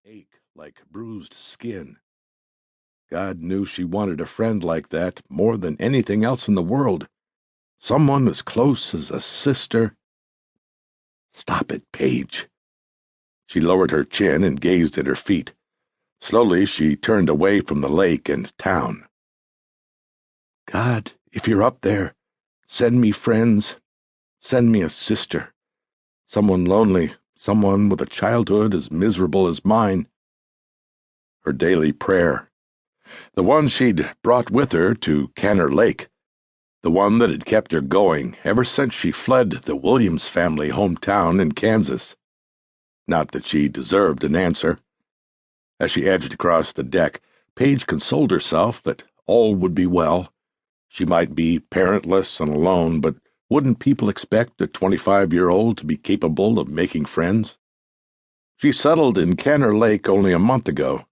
ache like bruised skin. God knew she wanted a friend like that more than anything else in the world. Someone as close as a sister. Stop it, Paige. She lowered her chin and gazed at her feet. Slowly she turned away from the lake and town. God, if you're up there, send me friends. Send me a sister. Someone lonely, someone with a childhood as miserable as mine. Her daily prayer. The one she'd brought with her to Canner Lake. The one that had kept her going ever since she fled the Williams family hometown in Kansas. Not that she deserved an answer. As she edged across the deck, Paige consoled herself that all would be well. She might be parentless and alone, but wouldn't people expect a 25-year-old to be capable of making friends? She settled in Canner Lake only a month ago.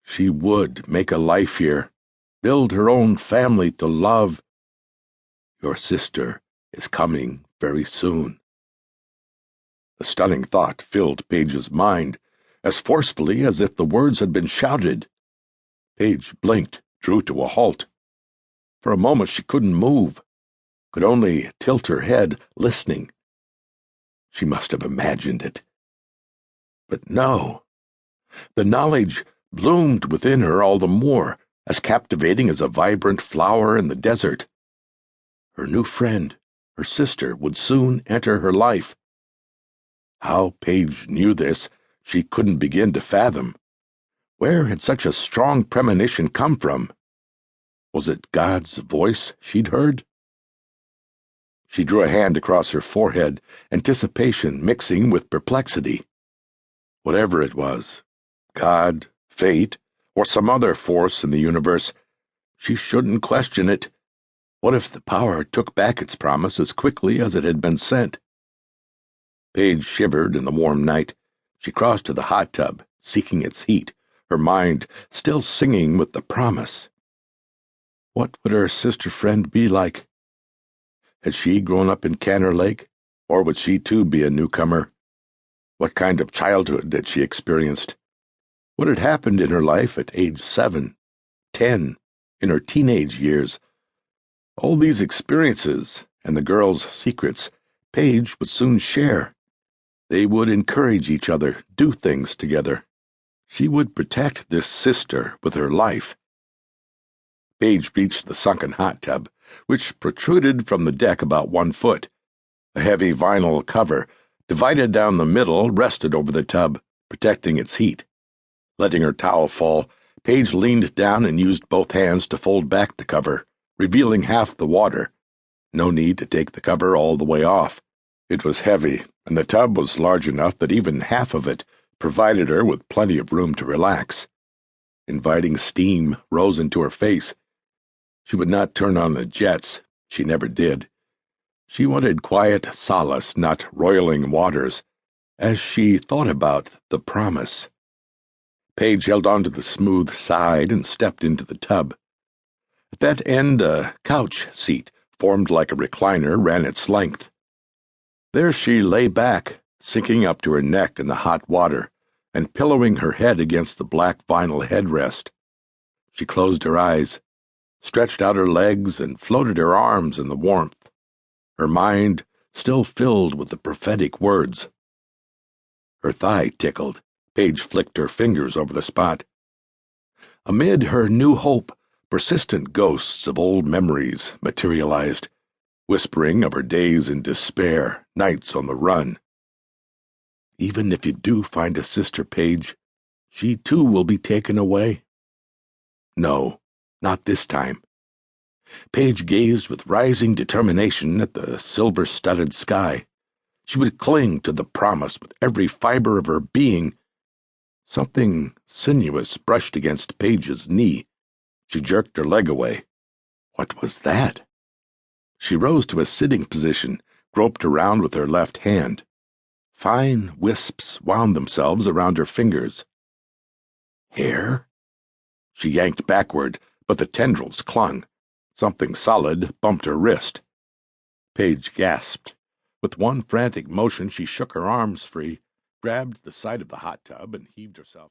She would make a life here, build her own family to love. Your sister is coming very soon. The stunning thought filled Paige's mind, as forcefully as if the words had been shouted. Paige blinked, drew to a halt. For a moment she couldn't move, could only tilt her head, listening. She must have imagined it. But no. The knowledge bloomed within her all the more, as captivating as a vibrant flower in the desert. Her new friend, her sister, would soon enter her life. How Paige knew this, she couldn't begin to fathom. Where had such a strong premonition come from? Was it God's voice she'd heard? She drew a hand across her forehead, anticipation mixing with perplexity. Whatever it was, God, fate, or some other force in the universe, she shouldn't question it. What if the power took back its promise as quickly as it had been sent? Paige shivered in the warm night. She crossed to the hot tub, seeking its heat, her mind still singing with the promise. What would her sister friend be like? Had she grown up in Canner Lake, or would she too be a newcomer? What kind of childhood had she experienced? What had happened in her life at age 7, 10, in her teenage years? All these experiences and the girl's secrets Paige would soon share. They would encourage each other, do things together. She would protect this sister with her life. Paige reached the sunken hot tub, which protruded from the deck about 1 foot. A heavy vinyl cover, divided down the middle, rested over the tub, protecting its heat. Letting her towel fall, Paige leaned down and used both hands to fold back the cover, revealing half the water. No need to take the cover all the way off. It was heavy, and the tub was large enough that even half of it provided her with plenty of room to relax. Inviting steam rose into her face. She would not turn on the jets. She never did. She wanted quiet solace, not roiling waters, as she thought about the promise. Paige held onto the smooth side and stepped into the tub. At that end, a couch seat, formed like a recliner, ran its length. There she lay back, sinking up to her neck in the hot water, and pillowing her head against the black vinyl headrest. She closed her eyes, stretched out her legs, and floated her arms in the warmth, her mind still filled with the prophetic words. Her thigh tickled. Paige flicked her fingers over the spot. Amid her new hope, persistent ghosts of old memories materialized, whispering of her days in despair, nights on the run. Even if you do find a sister, Paige, she too will be taken away. No, not this time. Paige gazed with rising determination at the silver-studded sky. She would cling to the promise with every fiber of her being. Something sinuous brushed against Paige's knee. She jerked her leg away. What was that? She rose to a sitting position, groped around with her left hand. Fine wisps wound themselves around her fingers. Hair? She yanked backward, but the tendrils clung. Something solid bumped her wrist. Paige gasped. With one frantic motion, she shook her arms free, grabbed the side of the hot tub, and heaved herself